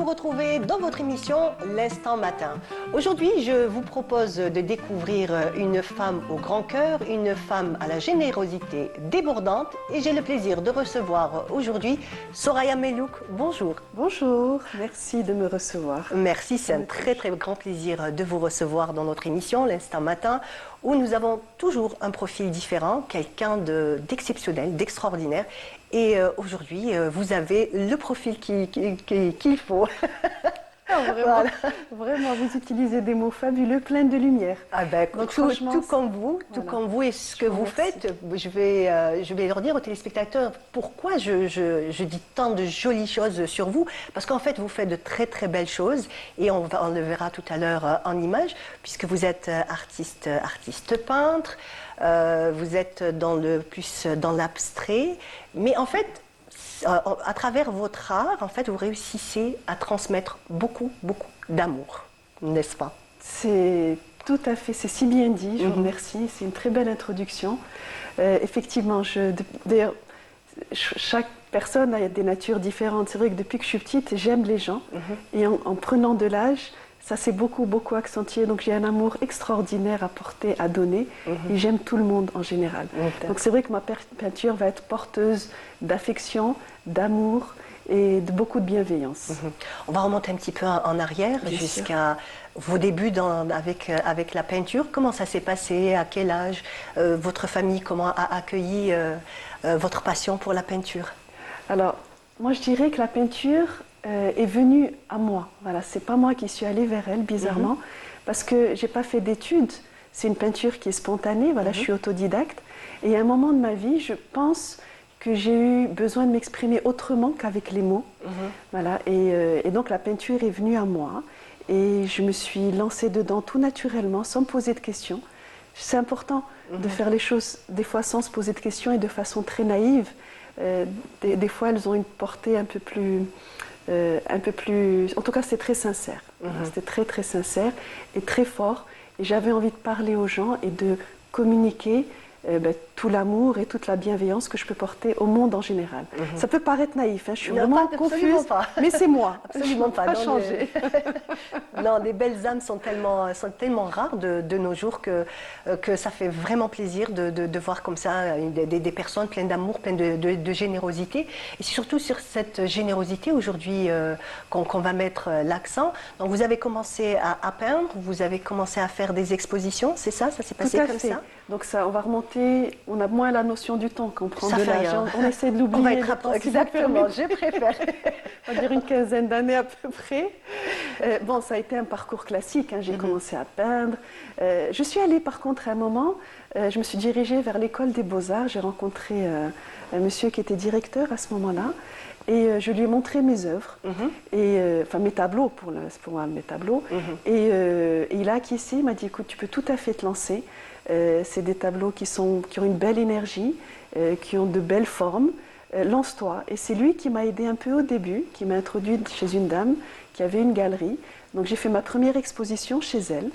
vous retrouver dans votre émission L'Instant Matin. Aujourd'hui, je vous propose de découvrir une femme au grand cœur, une femme à la générosité débordante et j'ai le plaisir de recevoir aujourd'hui Soraya Melouk. Bonjour. Bonjour, merci de me recevoir. Merci, c'est un très grand plaisir de vous recevoir dans notre émission L'Instant Matin où nous avons toujours un profil différent, quelqu'un d'exceptionnel, d'extraordinaire. Et aujourd'hui, vous avez le profil qu'il faut. Vraiment, vraiment, vous utilisez des mots fabuleux, pleins de lumière. Ah ben, donc, tout comme vous et ce que vous faites, je vais leur dire aux téléspectateurs pourquoi je dis tant de jolies choses sur vous. Parce qu'en fait, vous faites de très belles choses et on le verra tout à l'heure en images, puisque vous êtes artiste peintre, vous êtes plus dans l'abstrait, mais en fait, à travers votre art, en fait, vous réussissez à transmettre beaucoup d'amour, n'est-ce pas? C'est tout à fait, c'est si bien dit, je vous remercie, c'est une très belle introduction. Effectivement, d'ailleurs, chaque personne a des natures différentes. C'est vrai que depuis que je suis petite, j'aime les gens, et en prenant de l'âge, ça s'est beaucoup accentué. Donc j'ai un amour extraordinaire à porter, à donner, et j'aime tout le monde en général. Donc c'est vrai que ma peinture va être porteuse d'affection, d'amour et de beaucoup de bienveillance. On va remonter un petit peu en arrière, jusqu'à vos débuts avec la peinture. Comment ça s'est passé? À quel âge? Votre famille, comment a accueilli votre passion pour la peinture? Alors, moi je dirais que la peinture est venue à moi. Voilà, c'est pas moi qui suis allée vers elle, bizarrement, parce que j'ai pas fait d'études. C'est une peinture qui est spontanée. Voilà, je suis autodidacte. Et à un moment de ma vie, je pense que j'ai eu besoin de m'exprimer autrement qu'avec les mots. Voilà, et donc la peinture est venue à moi. Et je me suis lancée dedans tout naturellement, sans me poser de questions. C'est important de faire les choses des fois sans se poser de questions et de façon très naïve. Des fois, elles ont une portée un peu plus... En tout cas, c'était très sincère. C'était très sincère et très fort. Et j'avais envie de parler aux gens et de communiquer tout l'amour et toute la bienveillance que je peux porter au monde en général. Ça peut paraître naïf, hein, je suis vraiment confuse, mais c'est moi. Absolument pas. Pas changé. Non, les belles âmes sont tellement rares de nos jours que ça fait vraiment plaisir de voir comme ça des personnes pleines d'amour, pleines de générosité. Et c'est surtout sur cette générosité aujourd'hui qu'on va mettre l'accent. Donc vous avez commencé à peindre, vous avez commencé à faire des expositions, c'est ça? Ça s'est passé comme ça? Donc ça, on va remonter, on a moins la notion du temps quand on prend de l'âge. On essaie de l'oublier. On va être exactement, je préfère. On va dire une quinzaine d'années à peu près. Bon, ça a été un parcours classique, hein. J'ai commencé à peindre. Je suis allée par contre à un moment, je me suis dirigée vers l'école des Beaux-Arts. J'ai rencontré un monsieur qui était directeur à ce moment-là. Et je lui ai montré mes œuvres, enfin mes tableaux, pour moi mes tableaux. Et il a acquiescé, il m'a dit écoute, tu peux tout à fait te lancer. C'est des tableaux qui ont une belle énergie, qui ont de belles formes. Lance-toi. Et c'est lui qui m'a aidé un peu au début, qui m'a introduite chez une dame qui avait une galerie. Donc j'ai fait ma première exposition chez elle.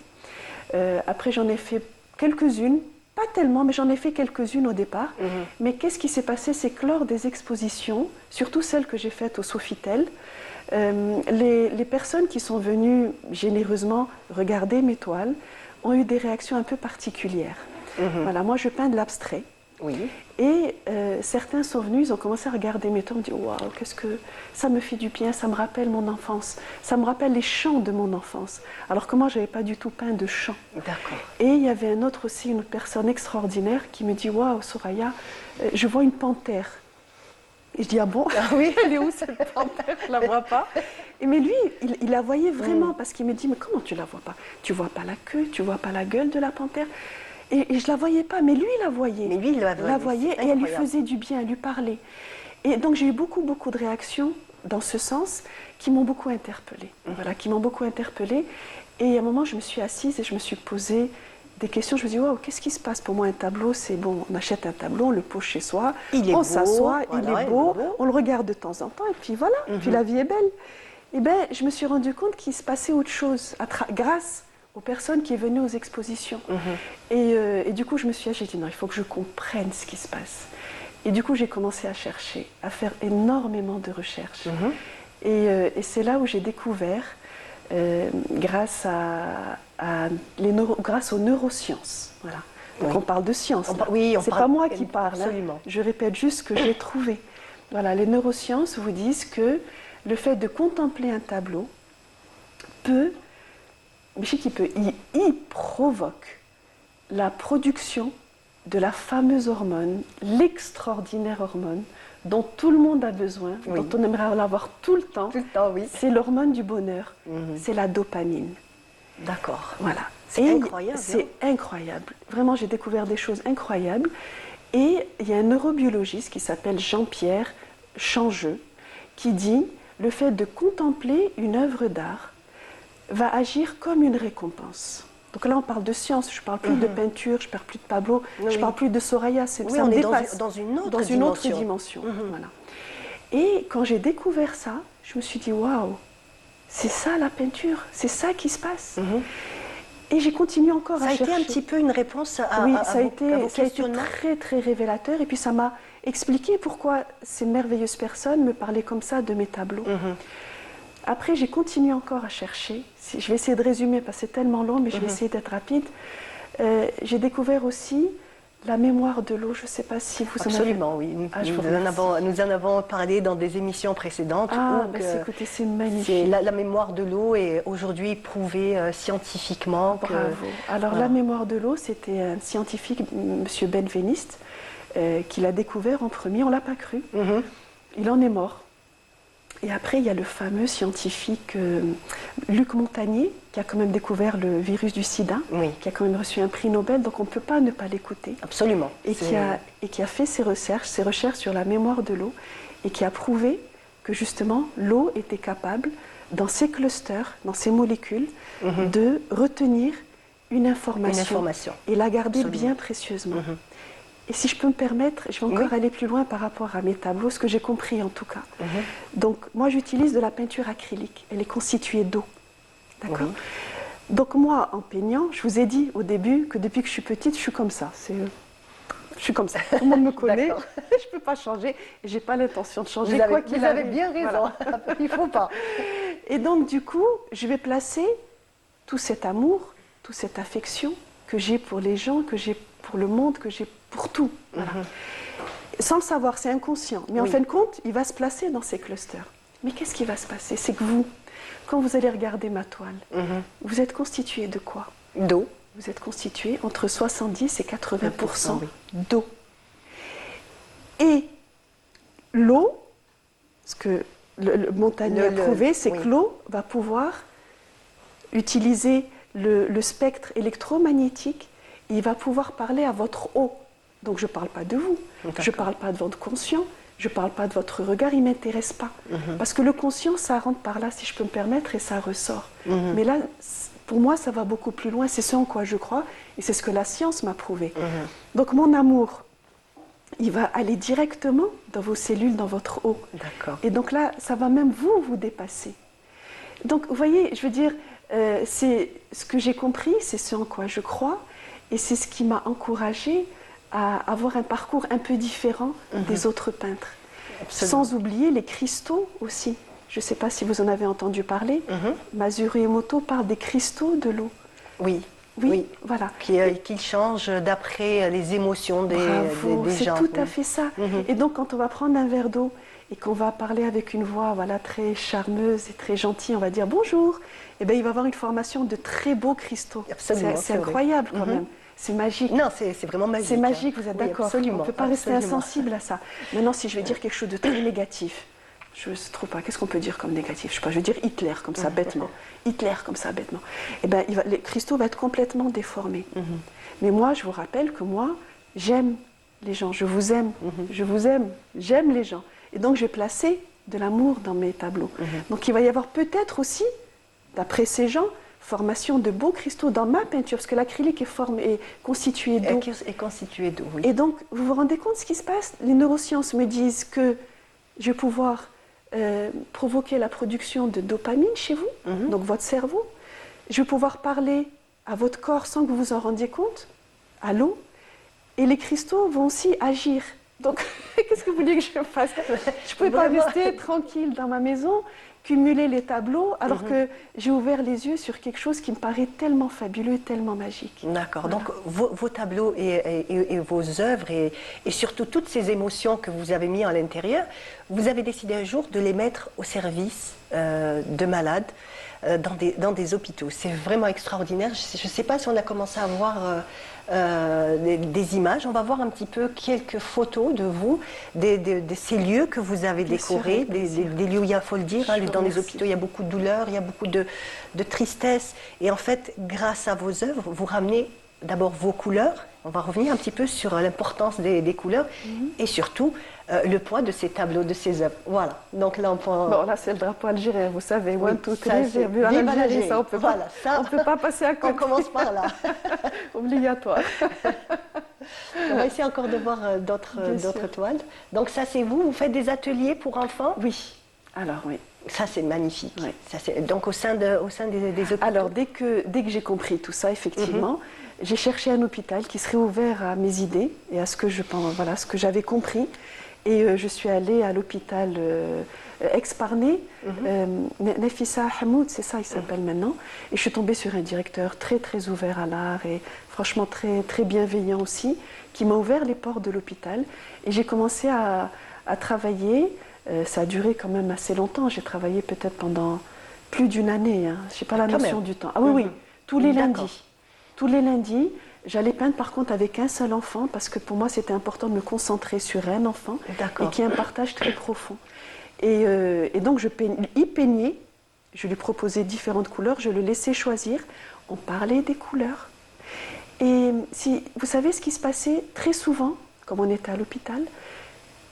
Après j'en ai fait quelques-unes. Pas tellement, mais j'en ai fait quelques-unes au départ. Mais qu'est-ce qui s'est passé? C'est que lors des expositions, surtout celles que j'ai faites au Sofitel, les personnes qui sont venues généreusement regarder mes toiles ont eu des réactions un peu particulières. Voilà, moi je peins de l'abstrait. Et certains sont venus, ils ont commencé à regarder mes toiles, ils me disent waouh, qu'est-ce que ça me fait du bien, ça me rappelle mon enfance, ça me rappelle les chants de mon enfance. Alors que moi, je n'avais pas du tout peint de chants. Et il y avait une personne extraordinaire qui me dit waouh, Soraya, je vois une panthère. Et je dis ah bon, oui, elle est où cette panthère? Je la vois pas. Mais lui, il la voyait vraiment parce qu'il me dit mais comment tu la vois pas? Tu vois pas la queue, tu vois pas la gueule de la panthère? Et je la voyais pas, mais lui il la voyait. Mais lui il la voyait et elle lui faisait du bien, elle lui parlait. Et donc j'ai eu beaucoup de réactions dans ce sens qui m'ont beaucoup interpellée. Voilà, qui m'ont beaucoup interpellée. Et à un moment je me suis assise et je me suis posé des questions. Je me dis waouh, qu'est-ce qui se passe? Pour moi un tableau c'est bon, on achète un tableau, on le pose chez soi, on s'assoit, il est beau, on le regarde de temps en temps et puis voilà, puis la vie est belle. Et bien je me suis rendu compte qu'il se passait autre chose grâce aux personnes qui venaient aux expositions. Et du coup, je me suis dit, non, il faut que je comprenne ce qui se passe. Et du coup, j'ai commencé à chercher, à faire énormément de recherches. Et c'est là où j'ai découvert, grâce aux neurosciences. Voilà. Donc on parle de science. C'est pas moi qui parle. Absolument. Je répète juste ce que j'ai trouvé. Voilà, les neurosciences vous disent que le fait de contempler un tableau il provoque la production de la fameuse hormone, l'extraordinaire hormone dont tout le monde a besoin, dont on aimerait l'avoir tout le temps. Tout le temps, oui. C'est l'hormone du bonheur, c'est la dopamine. D'accord. Voilà. C'est incroyable. C'est incroyable. Vraiment, j'ai découvert des choses incroyables. Et il y a un neurobiologiste qui s'appelle Jean-Pierre Changeux qui dit le fait de contempler une œuvre d'art va agir comme une récompense. Donc là, on parle de science, je ne parle plus de peinture, je ne parle plus de Pablo, je ne parle plus de Soraya, ça on me est dépasse. dans une autre dimension. Voilà. Et quand j'ai découvert ça, je me suis dit, waouh, c'est ça la peinture, c'est ça qui se passe. Et j'ai continué encore à chercher. Ça a été un petit peu une réponse à ça a été questionnements. très très révélateur. Et puis ça m'a expliqué pourquoi ces merveilleuses personnes me parlaient comme ça de mes tableaux. Après, j'ai continué encore à chercher. Je vais essayer de résumer parce que c'est tellement long, mais je vais essayer d'être rapide. J'ai découvert aussi la mémoire de l'eau. Je ne sais pas si vous Absolument, oui. Nous en avons parlé dans des émissions précédentes. Écoutez, c'est magnifique. La mémoire de l'eau est aujourd'hui prouvée scientifiquement. Bravo. Alors, la mémoire de l'eau, c'était un scientifique, M. Benveniste, qui l'a découvert en premier. On ne l'a pas cru. Il en est mort. Et après, il y a le fameux scientifique Luc Montagnier, qui a quand même découvert le virus du sida, qui a quand même reçu un prix Nobel, donc on ne peut pas ne pas l'écouter. Absolument. Et qui a fait ses recherches sur la mémoire de l'eau, et qui a prouvé que justement, l'eau était capable, dans ses clusters, dans ses molécules, de retenir une information et la garder bien précieusement. Et si je peux me permettre, je vais encore aller plus loin par rapport à mes tableaux, ce que j'ai compris en tout cas. Donc, moi, j'utilise de la peinture acrylique. Elle est constituée d'eau. D'accord. Donc, moi, en peignant, je vous ai dit au début que depuis que je suis petite, je suis comme ça. Je suis comme ça. Tout le monde me connaît. Je ne peux pas changer. Et je n'ai pas l'intention de changer. Vous avez bien raison. Voilà. Il ne faut pas. Et donc, du coup, je vais placer tout cet amour, toute cette affection que j'ai pour les gens, que j'ai pour le monde, que j'ai pour tout. Voilà. Sans le savoir, c'est inconscient. Mais en fin de compte, il va se placer dans ces clusters. Mais qu'est-ce qui va se passer? C'est que vous, quand vous allez regarder ma toile, vous êtes constitué de quoi? D'eau. Vous êtes constitué entre 70 et 80% d'eau. Et l'eau, ce que le Montagnier a prouvé, c'est que l'eau va pouvoir utiliser le spectre électromagnétique. Il va pouvoir parler à votre eau. Donc je ne parle pas de vous, je ne parle pas de votre conscient, je ne parle pas de votre regard, il ne m'intéresse pas. Parce que le conscient, ça rentre par là, si je peux me permettre, et ça ressort. Mais là, pour moi, ça va beaucoup plus loin, c'est ce en quoi je crois, et c'est ce que la science m'a prouvé. Donc mon amour, il va aller directement dans vos cellules, dans votre eau. Et donc là, ça va même vous dépasser. Donc vous voyez, je veux dire, c'est ce que j'ai compris, c'est ce en quoi je crois, et c'est ce qui m'a encouragée à avoir un parcours un peu différent des autres peintres. Sans oublier les cristaux aussi. Je ne sais pas si vous en avez entendu parler. Masuru Emoto parle des cristaux de l'eau. Oui, voilà. Qui changent d'après les émotions des gens. C'est tout à fait ça. Et donc, quand on va prendre un verre d'eau et qu'on va parler avec une voix très charmeuse et très gentille, on va dire bonjour, et bien, il va avoir une formation de très beaux cristaux. C'est incroyable quand même. C'est magique. Non, c'est vraiment magique. C'est magique, vous êtes d'accord. Absolument. On ne peut pas rester insensible à ça. Maintenant, si je vais dire quelque chose de très négatif, je ne sais trop pas, qu'est-ce qu'on peut dire comme négatif? Je sais pas, je vais dire Hitler comme ça, bêtement. Hitler comme ça, bêtement. Eh bien, les cristaux vont être complètement déformés. Mais moi, je vous rappelle que moi, j'aime les gens, je vous aime, j'aime les gens. Et donc, je vais placer de l'amour dans mes tableaux. Donc, il va y avoir peut-être aussi, d'après ces gens, formation de beaux cristaux dans ma peinture, parce que l'acrylique est constitué d'eau. Oui. Et donc, vous vous rendez compte de ce qui se passe? Les neurosciences me disent que je vais pouvoir provoquer la production de dopamine chez vous, donc votre cerveau. Je vais pouvoir parler à votre corps sans que vous vous en rendiez compte, à l'eau. Et les cristaux vont aussi agir. Donc, qu'est-ce que vous voulez que je fasse? Je ne pouvais pas rester tranquille dans ma maison. cumuler les tableaux alors que j'ai ouvert les yeux sur quelque chose qui me paraît tellement fabuleux, tellement magique. D'accord. Voilà. Donc vos tableaux et vos œuvres et surtout toutes ces émotions que vous avez mis à l'intérieur, vous avez décidé un jour de les mettre au service de malades dans des hôpitaux. C'est vraiment extraordinaire. Je ne sais pas si on a commencé à voir des images. On va voir un petit peu quelques photos de vous, de ces lieux que vous avez décorés, des lieux où il faut le dire, hein, dans les hôpitaux, il y a beaucoup de douleur, il y a beaucoup de tristesse. Et en fait, grâce à vos œuvres, vous ramenez d'abord vos couleurs. On va revenir un petit peu sur l'importance des couleurs et surtout le poids de ces tableaux, de ces œuvres. Voilà. Donc là, on peut... Bon, là, c'est le drapeau algérien, vous savez. Oui, 1, 2, 3, j'ai vu en Algérie. Ça, on peut voilà, ça, on peut pas passer à côté. On commence par là. Obligatoire. On va essayer encore de voir d'autres toiles. Donc ça, c'est vous faites des ateliers pour enfants? Oui. Alors, oui. Ça, c'est magnifique. Oui. Ça, donc au sein des hôpitaux. Alors, dès que j'ai compris tout ça, effectivement, j'ai cherché un hôpital qui serait ouvert à mes idées et à ce que je pense, voilà, ce que j'avais compris. Et je suis allée à l'hôpital Aix-Parnay, Nafissa Hamoud, c'est ça il s'appelle maintenant. Et je suis tombée sur un directeur très très ouvert à l'art et franchement très, très bienveillant aussi, qui m'a ouvert les portes de l'hôpital. Et j'ai commencé à travailler. Ça a duré quand même assez longtemps. J'ai travaillé peut-être pendant plus d'une année. Hein. Je n'ai pas la notion du temps. Ah oui, oui, tous les lundis. Tous les lundis. J'allais peindre par contre avec un seul enfant parce que pour moi c'était important de me concentrer sur un enfant et qu'il y ait un partage très profond. Et donc il peignait, je lui proposais différentes couleurs, je le laissais choisir, on parlait des couleurs. Et vous savez ce qui se passait très souvent, comme on était à l'hôpital,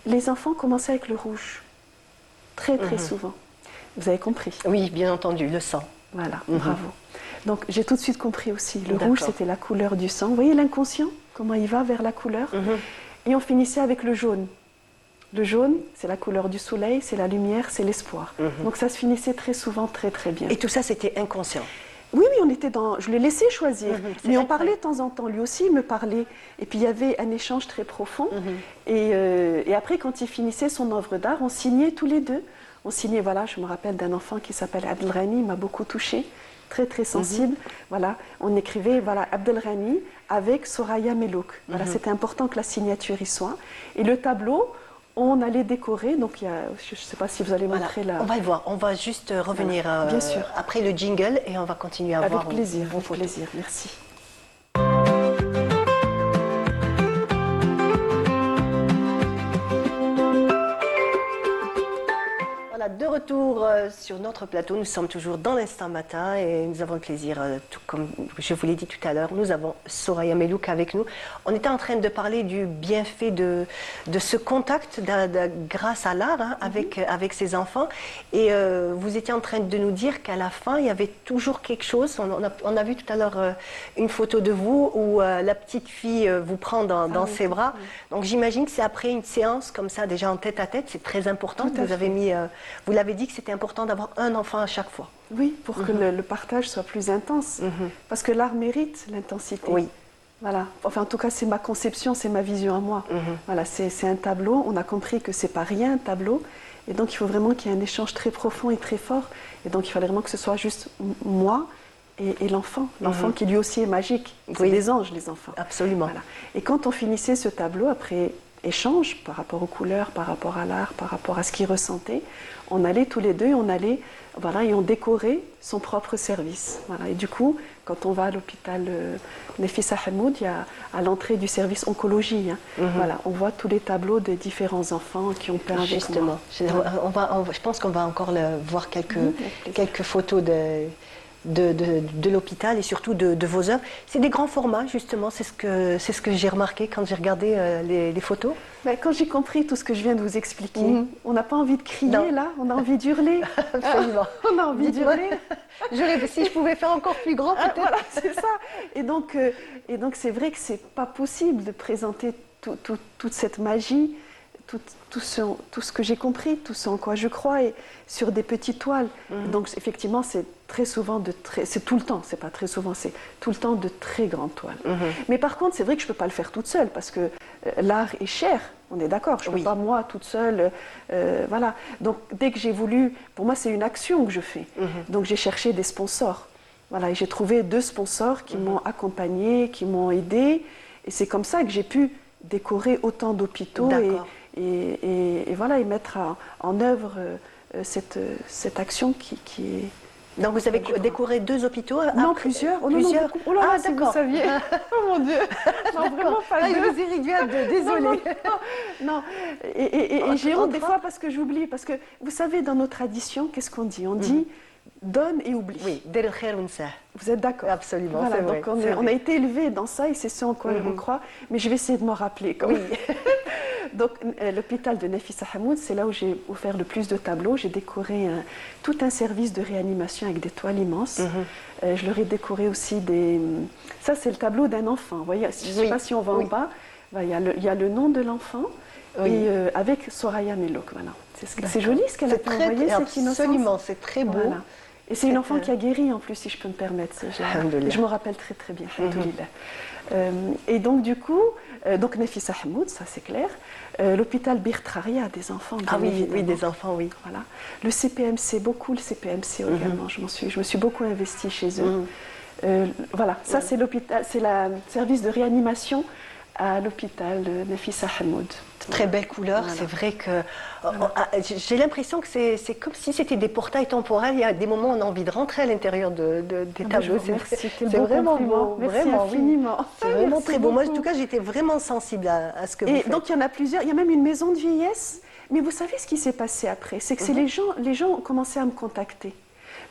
les enfants commençaient avec le rouge, très très souvent. Vous avez compris? Oui, bien entendu, le sang. Voilà, bravo. Donc j'ai tout de suite compris aussi. Le rouge, c'était la couleur du sang. Vous voyez l'inconscient, comment il va vers la couleur. Et on finissait avec le jaune. Le jaune, c'est la couleur du soleil, c'est la lumière, c'est l'espoir. Donc ça se finissait très souvent très très bien. Et tout ça, c'était inconscient? Oui, oui, on était dans... Je l'ai laissé choisir. Mais on parlait de temps en temps. Lui aussi, il me parlait. Et puis il y avait un échange très profond. Et après, quand il finissait son œuvre d'art, on signait tous les deux. On signait, voilà, je me rappelle d'un enfant qui s'appelle Abdelghani, il m'a beaucoup touchée. Très très sensible, voilà, on écrivait voilà Abdelghani avec Soraya Melouk. Voilà, c'était important que la signature y soit. Et le tableau, on allait décorer. Donc il y a, je ne sais pas si vous allez montrer là. On va le voir. On va juste revenir bien sûr. Après le jingle et on va continuer à voir. Avec plaisir, avec plaisir. Merci. De retour sur notre plateau, nous sommes toujours dans l'instant matin et nous avons le plaisir, tout comme je vous l'ai dit tout à l'heure, nous avons Soraya Melouk avec nous. On était en train de parler du bienfait de ce contact grâce à l'art avec ses enfants et vous étiez en train de nous dire qu'à la fin il y avait toujours quelque chose. On a vu tout à l'heure une photo de vous où la petite fille vous prend dans ses bras. Donc j'imagine que c'est après une séance comme ça déjà en tête à tête, c'est très important que vous avez mis... Vous l'avez dit que c'était important d'avoir un enfant à chaque fois. Oui, pour que le partage soit plus intense. Parce que l'art mérite l'intensité. Oui. Voilà. Enfin, en tout cas, c'est ma conception, c'est ma vision à moi. Voilà, c'est un tableau. On a compris que c'est pas rien un tableau. Et donc, il faut vraiment qu'il y ait un échange très profond et très fort. Et donc, il fallait vraiment que ce soit juste moi et l'enfant. L'enfant qui lui aussi est magique. C'est des anges, les enfants. Absolument. Voilà. Et quand on finissait ce tableau, après échange par rapport aux couleurs, par rapport à l'art, par rapport à ce qu'il ressentait, on allait tous les deux, et on décorait son propre service. Voilà. Et du coup, quand on va à l'hôpital Nafissa Hamoud, il y a à l'entrée du service oncologie, voilà, on voit tous les tableaux de différents enfants qui ont peint avec moi. Je pense qu'on va encore voir quelques photos de l'hôpital et surtout de vos œuvres. C'est des grands formats, justement, c'est ce que j'ai remarqué quand j'ai regardé les photos. Ben, quand j'ai compris tout ce que je viens de vous expliquer, on n'a pas envie de crier là, on a envie d'hurler. Absolument. On a envie d'hurler. Si je pouvais faire encore plus grand, peut-être. Voilà, c'est ça. Et donc c'est vrai que c'est pas possible de présenter toute cette magie, tout ce que j'ai compris, tout ce en quoi je crois, et sur des petites toiles. Donc effectivement, c'est très souvent c'est tout le temps, c'est pas très souvent, c'est tout le temps de très grandes toiles. Mais par contre, c'est vrai que je peux pas le faire toute seule parce que l'art est cher. On est d'accord, je ne peux Oui. pas moi toute seule. Voilà. Donc dès que j'ai voulu, pour moi c'est une action que je fais. Donc j'ai cherché des sponsors. Voilà, et j'ai trouvé 2 sponsors qui m'ont accompagnée, qui m'ont aidée. Et c'est comme ça que j'ai pu décorer autant d'hôpitaux D'accord. et voilà, et mettre en œuvre cette action qui est... Donc vous avez décoré 2 hôpitaux après... Non, plusieurs. Oh, non, non, Plusieurs. beaucoup. Oh là là, Ah, si vous d'accord. saviez. Oh mon Dieu. Non, vraiment pas Ah, il 2. vous est réduit à 2, désolée. Non, et j'ai honte des Entre fois parce que j'oublie. Parce que vous savez, dans nos traditions, qu'est-ce qu'on dit? On dit donne et oublie. Oui, der khair unsa. Vous êtes d'accord? Absolument, Voilà, c'est vrai. donc c'est on vrai. a été élevés dans ça et c'est ce en quoi on croit. Mais je vais essayer de m'en rappeler quand même. Donc l'hôpital de Nafissa Hamoud, c'est là où j'ai offert le plus de tableaux. J'ai décoré tout un service de réanimation avec des toiles immenses. Je leur ai décoré aussi des... Ça, c'est le tableau d'un enfant. Vous voyez, je ne sais Oui. pas si on va Oui. en bas. Il y a le nom de l'enfant Oui. et avec Soraya Mellouk. Voilà. C'est joli ce qu'elle a C'est pu envoyer, cette innocence. absolument, c'est très beau. Voilà. Et c'est une enfant qui a guéri en plus, si je peux me permettre. Alhamdoulilah. Et je me rappelle très très bien. Alhamdoulilah. Et donc du coup, donc Nafissa Hamoud, ça c'est clair. L'hôpital Birtraria des enfants. Ah bien oui, évidemment. oui, des enfants, oui. Voilà. Le CPMC, beaucoup le CPMC également. Je me suis beaucoup investie chez eux. Voilà, ça c'est l'hôpital, c'est le service de réanimation à l'hôpital Nafissa Hamoud. Très belle couleur, Voilà. c'est vrai que j'ai l'impression que c'est comme si c'était des portails temporels. Il y a des moments où on a envie de rentrer à l'intérieur des tableaux. Merci, quel C'est beau vraiment compliment. beau, Merci vraiment, oui. infiniment. C'est vraiment Merci très beau. Moi, en beaucoup. tout cas, j'étais vraiment sensible à ce que vous Et faites. donc il y en a plusieurs, il y a même une maison de vieillesse. Mais vous savez ce qui s'est passé après? C'est que les gens ont commencé à me contacter.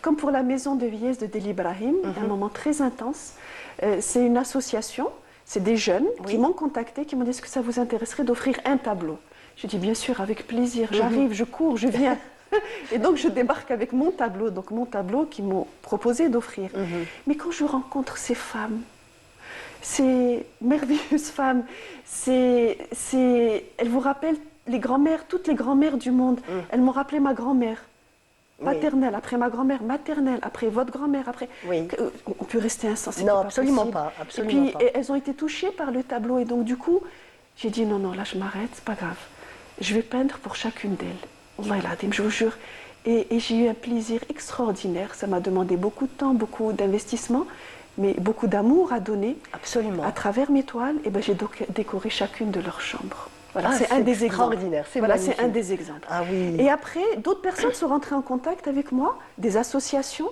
Comme pour la maison de vieillesse de Deli Ibrahim, un moment très intense. C'est une association, c'est des jeunes qui m'ont contacté, qui m'ont dit est-ce que ça vous intéresserait d'offrir un tableau? J'ai dit bien sûr, avec plaisir, j'arrive, je cours, je viens. Et donc je débarque avec mon tableau, qu'ils m'ont proposé d'offrir. Mais quand je rencontre ces femmes, ces merveilleuses femmes, elles vous rappellent les grands-mères, toutes les grands-mères du monde. Elles m'ont rappelé ma grand-mère paternelle, après ma grand-mère maternelle, après votre grand-mère, après... Oui. On peut rester insensible. Non, absolument pas, absolument et puis, elles ont été touchées par le tableau. Et donc, du coup, j'ai dit, non, là, je m'arrête, c'est pas grave. Je vais peindre pour chacune d'elles. Allah el Adim, je vous jure. Et j'ai eu un plaisir extraordinaire. Ça m'a demandé beaucoup de temps, beaucoup d'investissement, mais beaucoup d'amour à donner. Absolument. À travers mes toiles, et ben, j'ai décoré chacune de leurs chambres. Voilà, Ah, c'est un des exemples. extraordinaire, c'est Voilà, magnifique. c'est un des exemples. Ah oui. Et après, d'autres personnes sont rentrées en contact avec moi, des associations.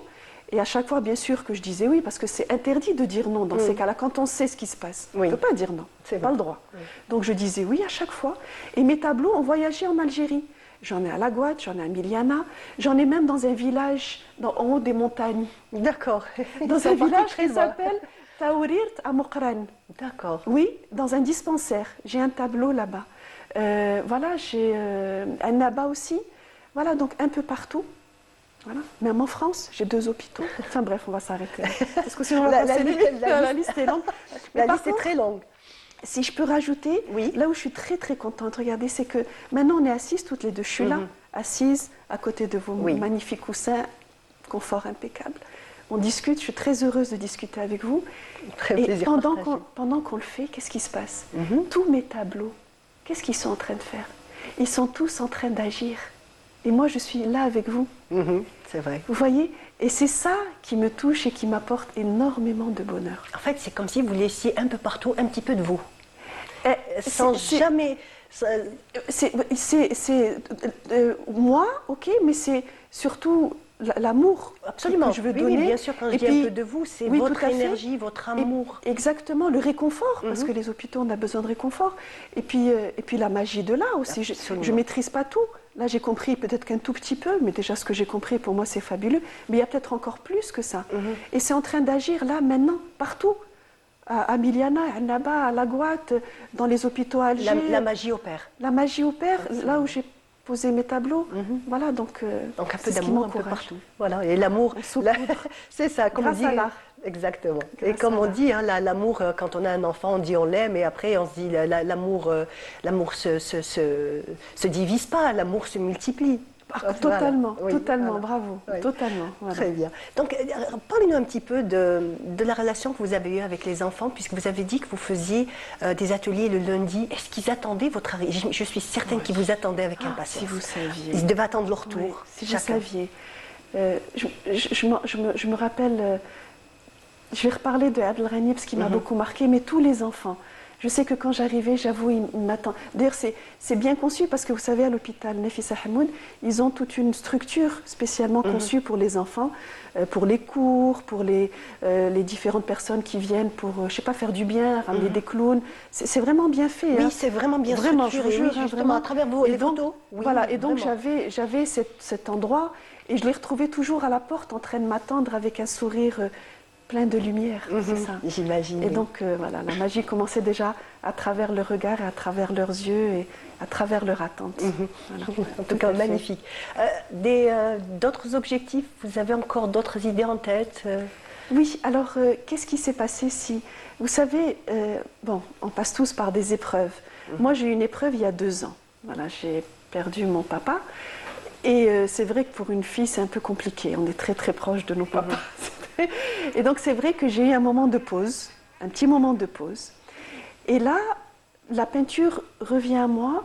Et à chaque fois, bien sûr, que je disais oui, parce que c'est interdit de dire non dans ces cas-là, quand on sait ce qui se passe. Oui. On ne peut pas dire non, C'est pas vrai. le droit. Donc je disais oui à chaque fois. Et mes tableaux ont voyagé en Algérie. J'en ai à La Goutte, j'en ai à Miliana, j'en ai même dans un village en haut des montagnes. D'accord. Dans un village qui s'appelle Taourirt à Mokran. D'accord. Oui, dans un dispensaire. J'ai un tableau là-bas. Voilà, j'ai un Naba aussi. Voilà, donc un peu partout. Voilà. Même en France, j'ai 2 hôpitaux. Enfin bref, on va s'arrêter là. Parce que sinon, on va passer la liste est longue. Mais La par liste est contre, très longue. si je peux rajouter, Oui. là où je suis très très contente, regardez, c'est que maintenant on est assises toutes les deux. Je suis là, assise à côté de vos Oui. magnifiques coussins, confort impeccable. On discute, je suis très heureuse de discuter avec vous. Très Et plaisir pendant partagé. qu'on le fait, qu'est-ce qui se passe? Tous mes tableaux, qu'est-ce qu'ils sont en train de faire? Ils sont tous en train d'agir. Et moi, je suis là avec vous. C'est vrai. Vous voyez? Et c'est ça qui me touche et qui m'apporte énormément de bonheur. En fait, c'est comme si vous laissiez un peu partout un petit peu de vous. Sans Sans jamais... moi, ok, mais c'est surtout l'amour Absolument. que je veux Oui, donner. oui, bien sûr, quand je Et dis puis- un peu de vous, c'est oui, votre tout à fait. énergie, votre amour. Exactement, le réconfort, parce que les hôpitaux, on a besoin de réconfort. Et puis la magie de là aussi. Je ne maîtrise pas tout. Là, j'ai compris peut-être qu'un tout petit peu, mais déjà ce que j'ai compris, pour moi, c'est fabuleux. Mais il y a peut-être encore plus que ça. Et c'est en train d'agir là, maintenant, partout. À Miliana, à Naba, à La Goutte, dans les hôpitaux à Alger. La magie opère. La magie opère, là où j'ai posé mes tableaux. Voilà, donc Donc un peu c'est ce qui d'amour un peu m'encourage. partout. Voilà, et l'amour, On saupoudre. c'est ça, comme Grâce on dit. à l'art. Exactement. Et Grâce comme à on l'art. dit, hein, l'amour, quand on a un enfant, on dit on l'aime, et après on se dit l'amour se divise pas, l'amour se multiplie. Totalement, Oui, totalement, voilà. bravo, Oui. totalement. Voilà. Très bien. Donc, parlez-nous un petit peu de la relation que vous avez eue avec les enfants, puisque vous avez dit que vous faisiez des ateliers le lundi. Est-ce qu'ils attendaient votre arrivée? Je suis certaine qu'ils vous attendaient avec impatience. Si vous saviez. Ils devaient attendre leur retour. Oui, si chacun. vous saviez. Je me rappelle, je vais reparler de Abdelghani parce qu'il m'a beaucoup marqué, mais tous les enfants. Je sais que quand j'arrivais, j'avoue, ils m'attendent. D'ailleurs, c'est bien conçu parce que vous savez, à l'hôpital Nafissa Hamoud, ils ont toute une structure spécialement conçue pour les enfants, pour les cours, pour les différentes personnes qui viennent pour, je sais pas, faire du bien, ramener des clowns. C'est vraiment bien fait. Oui, hein. c'est vraiment bien Vraiment, structuré, je vous jure, oui, justement, vraiment. à travers vos, Et les donc, photos. Oui, voilà, et donc vraiment. j'avais cet endroit et je les retrouvais toujours à la porte en train de m'attendre avec un sourire plein de lumière, c'est ça. J'imagine. Et oui. donc, voilà, la magie commençait déjà à travers le regard et à travers leurs yeux et à travers leur attente. Voilà. En tout Tout cas, à fait. magnifique. D'autres objectifs? Vous avez encore d'autres idées en tête? Oui, alors, qu'est-ce qui s'est passé si... Vous savez, bon, on passe tous par des épreuves. Moi, j'ai eu une épreuve il y a 2 ans. Voilà, j'ai perdu mon papa. Et c'est vrai que pour une fille, c'est un peu compliqué. On est très, très proche de nos papas. Et donc, c'est vrai que j'ai eu un moment de pause, un petit moment de pause. Et là, la peinture revient à moi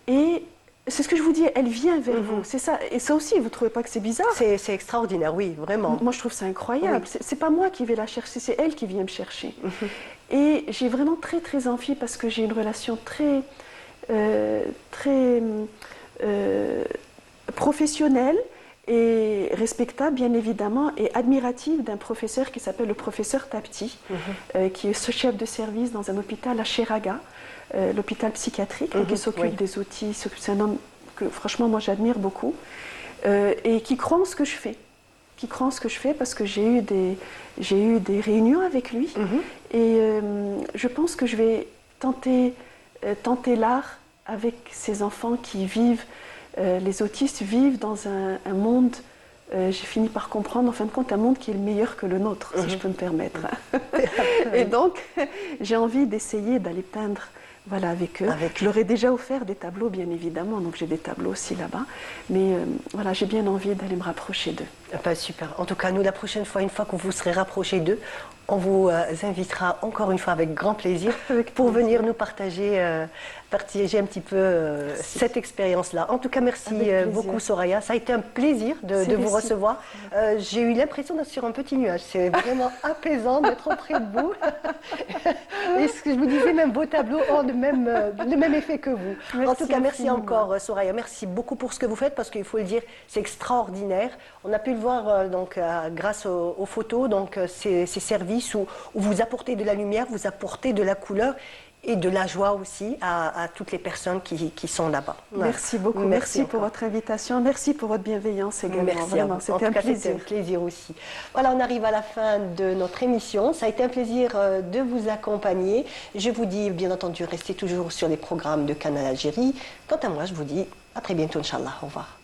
et c'est ce que je vous dis, elle vient vers vous. C'est ça. Et ça aussi, vous ne trouvez pas que c'est bizarre? C'est extraordinaire, oui, vraiment. Moi, je trouve ça incroyable. Oui. C'est pas moi qui vais la chercher, c'est elle qui vient me chercher. Et j'ai vraiment très, très envie parce que j'ai une relation très, très professionnelle et respectable, bien évidemment, et admirative d'un professeur qui s'appelle le professeur Tapti, qui est ce chef de service dans un hôpital à Cheraga, l'hôpital psychiatrique, qui s'occupe des autistes. C'est un homme que, franchement, moi, j'admire beaucoup, et qui croit en ce que je fais. Qui croit en ce que je fais parce que j'ai eu des réunions avec lui, et je pense que je vais tenter l'art avec ces enfants qui vivent. Les autistes vivent dans un monde, j'ai fini par comprendre, en fin de compte, un monde qui est le meilleur que le nôtre, si je peux me permettre. Et donc, j'ai envie d'essayer d'aller peindre avec eux. Je leur ai déjà offert des tableaux, bien évidemment, donc j'ai des tableaux aussi là-bas. Mais voilà, j'ai bien envie d'aller me rapprocher d'eux. Super. En tout cas, nous, la prochaine fois, une fois que vous vous serez rapprochés d'eux, on vous invitera encore une fois avec grand plaisir pour venir nous partager un petit peu cette expérience-là. En tout cas, merci beaucoup Soraya. Ça a été un plaisir de vous recevoir. J'ai eu l'impression d'être sur un petit nuage. C'est vraiment apaisant d'être auprès de vous. Et ce que je vous disais, même vos tableaux ont le même effet que vous. Merci en tout cas, merci infiniment. encore Soraya. Merci beaucoup pour ce que vous faites parce qu'il faut le dire, c'est extraordinaire. On a pu le voir grâce aux photos, donc ces services où vous apportez de la lumière, vous apportez de la couleur et de la joie aussi à toutes les personnes qui sont là-bas. Merci beaucoup. Merci pour votre invitation. Merci pour votre bienveillance également. Merci vraiment, c'était un plaisir. C'était un plaisir aussi. Voilà, on arrive à la fin de notre émission. Ça a été un plaisir de vous accompagner. Je vous dis, bien entendu, restez toujours sur les programmes de Canal Algérie. Quant à moi, je vous dis à très bientôt, Inch'Allah. Au revoir.